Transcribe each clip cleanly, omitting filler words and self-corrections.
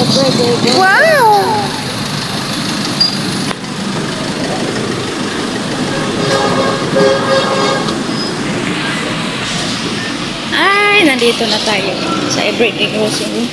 Wow! Ay, nandito na tayo sa Everyday Grocery.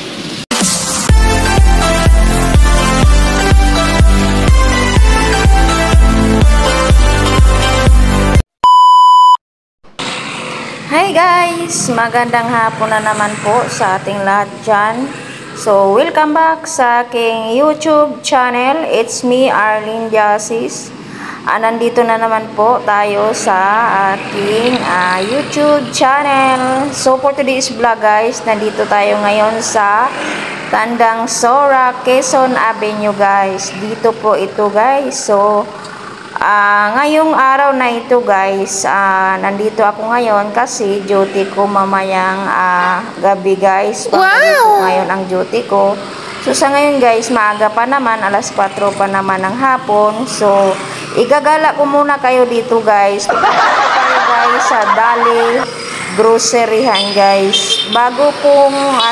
Hi guys! Magandang hapon na naman po sa ating lahat dyan. So, welcome back sa aking YouTube channel. It's me, Arlene Jasis. Nandito na naman po tayo sa aking YouTube channel. So, for today's vlog guys, nandito tayo ngayon sa Tandang Sora, Quezon Avenue guys. Dito po ito guys. So, ngayong araw na ito guys, nandito ako ngayon kasi duty ko mamayang gabi guys. Wow! Ngayon ang duty ko. So sa ngayon guys, maaga pa naman, alas 4 pa naman ng hapon. So igagala ko muna kayo dito guys. Tayo guys sa Dali Groceryhan guys. Bago kong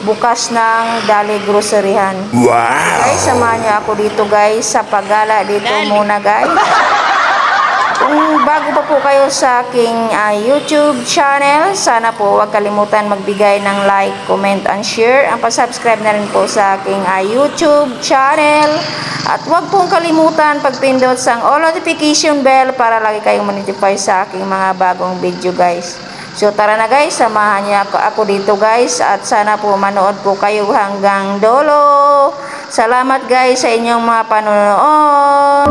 bukas ng Dali Groceryhan. Wow! Guys, samahan niyo ako dito guys sa paggala dito muna guys. Kung bago pa po kayo sa aking YouTube channel, sana po huwag kalimutan magbigay ng like, comment, and share. Ang pa-subscribe na rin po sa aking YouTube channel. At huwag pong kalimutan pagpindot sa all notification bell para lagi kayong ma-notify sa aking mga bagong video guys. So tara na guys, samahan niyo ako dito guys at sana po manood po kayo hanggang dulo. Salamat guys sa inyong mga panonood.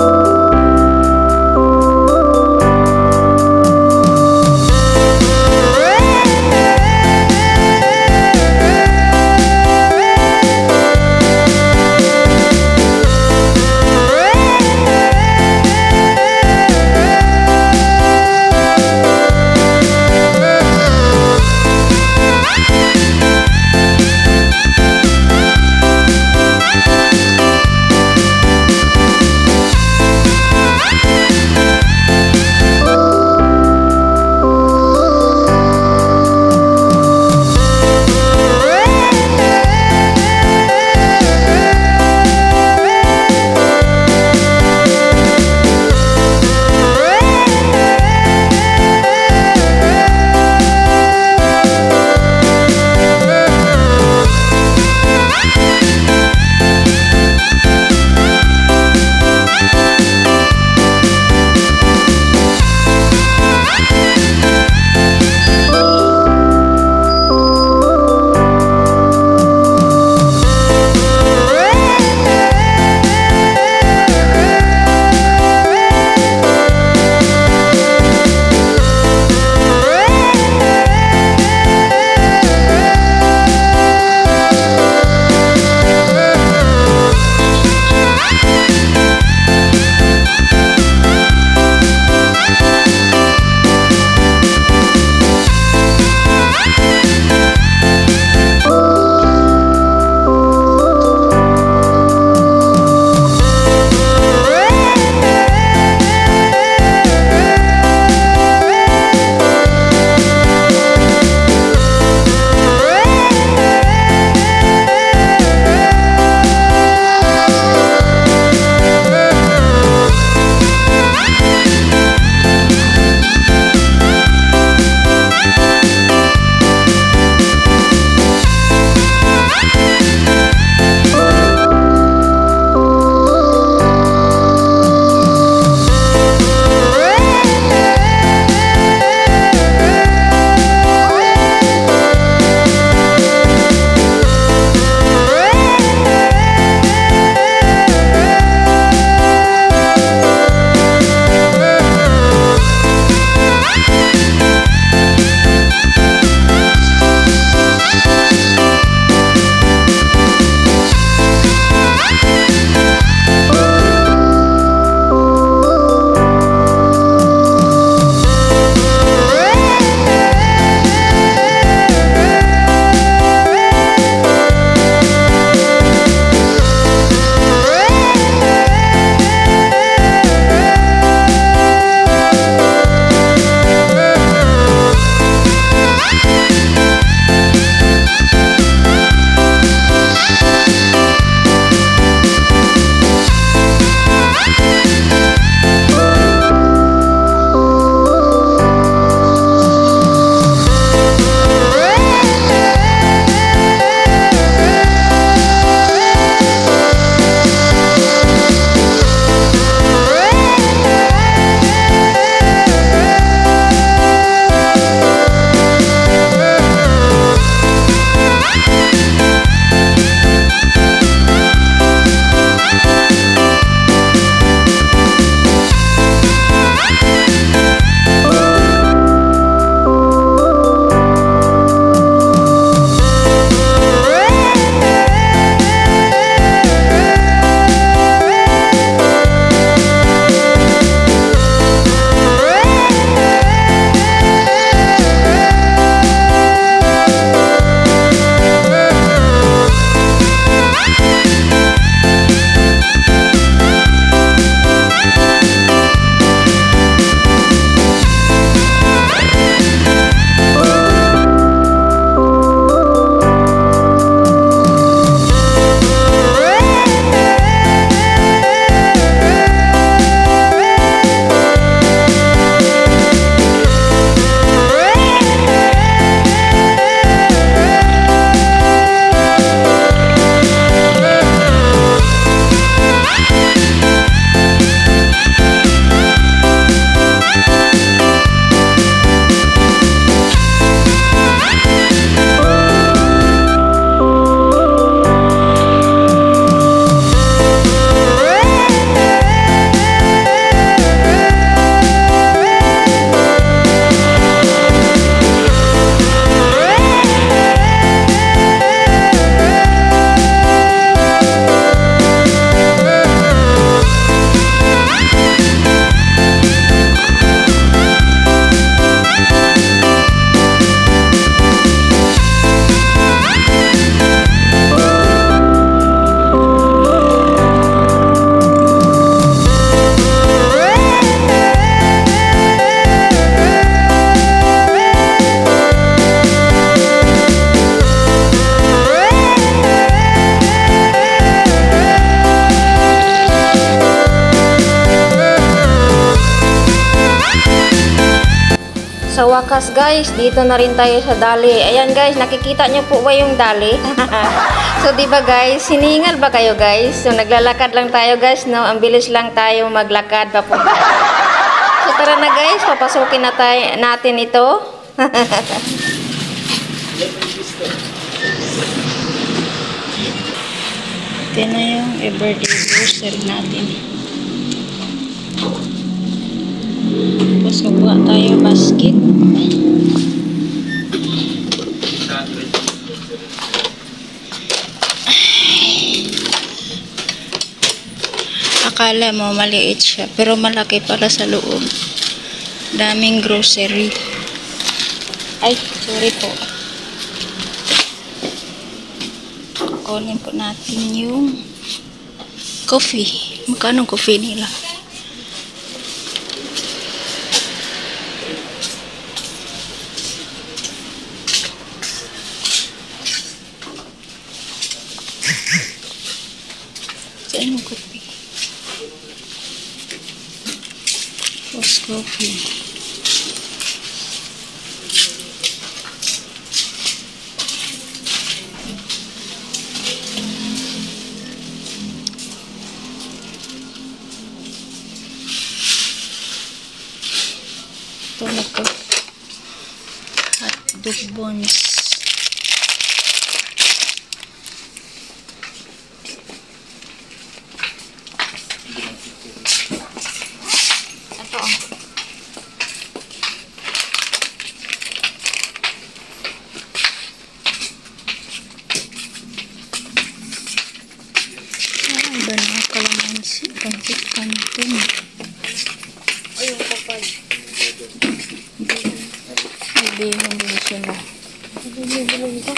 bukas guys, dito na rin tayo sa dali. Ayan guys, nakikita nyo po ba yung dali? So diba guys, hiningal ba kayo guys? So naglalakad lang tayo guys, no? Ang bilis lang tayo maglakad papunta. So tara na guys, papasukin na natin ito. Ito na yung everyday grocery natin. Tapos kukuha tayo basket. Akala mo maliit siya, pero malaki pala sa loob. Daming grocery. Ay, sorry po. Kukunin po natin yung coffee. Magkano coffee nila? Saan yung coffee? Post coffee. Ito na po. Hotdog buns. Ito. Iba na kalamansi. Pansit kantin. Ayun ko pa. Hindi sila. Hindi ka?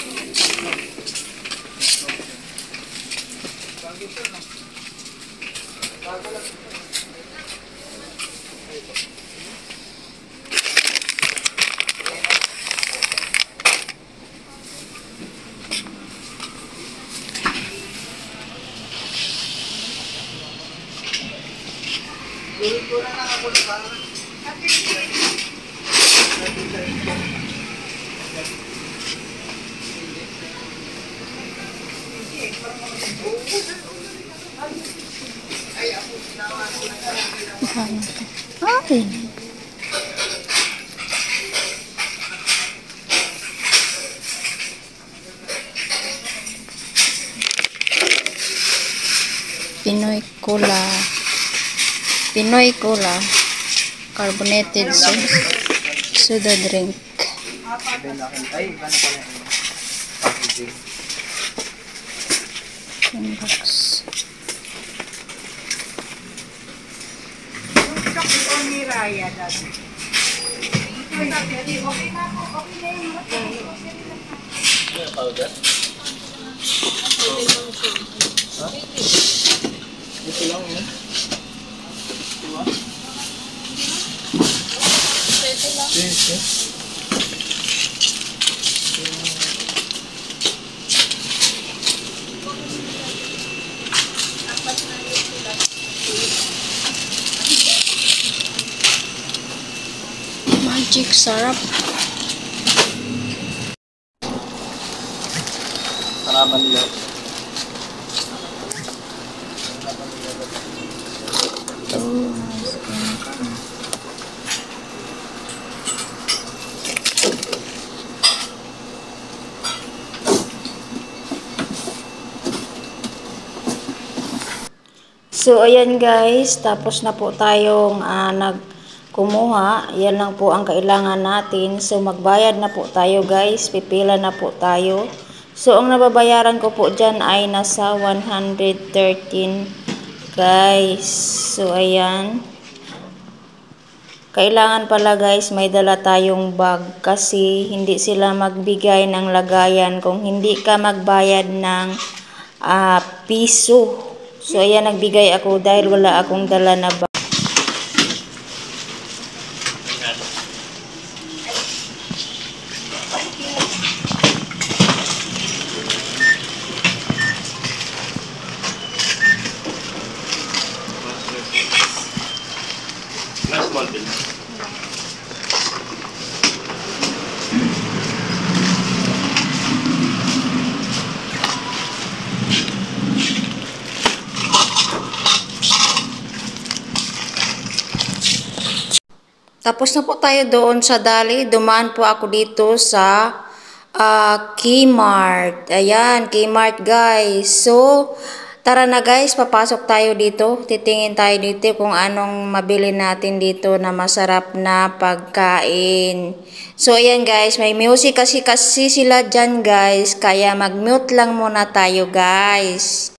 Ay. Pinoy Cola carbonated soda drink. Box. Magic sarap. Harapan nila. So ayan guys, tapos na po tayong kumuha. Yan lang po ang kailangan natin. So magbayad na po tayo guys, pipila na po tayo. So ang nababayaran ko po dyan ay nasa 113 guys. So ayan. Kailangan pala guys may dala tayong bag kasi hindi sila magbigay ng lagayan kung hindi ka magbayad ng piso. So ayan, nagbigay ako dahil wala akong dala na bag. Tapos na po tayo doon sa Dali. Dumaan po ako dito sa Kmart. Ayan, Kmart guys. So, tara na guys, papasok tayo dito. Titingin tayo dito kung anong mabili natin dito na masarap na pagkain. So, ayan guys, may music kasi sila dyan guys. Kaya mag-mute lang muna tayo guys.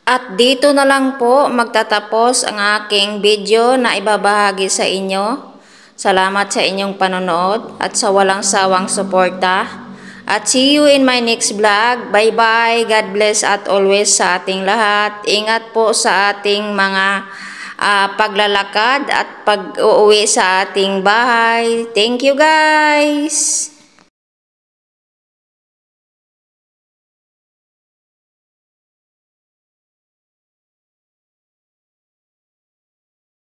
At dito na lang po magtatapos ang aking video na ibabahagi sa inyo. Salamat sa inyong panonood at sa walang sawang suporta. At see you in my next vlog. Bye bye. God bless at always sa ating lahat. Ingat po sa ating mga paglalakad at pag-uwi sa ating bahay. Thank you guys.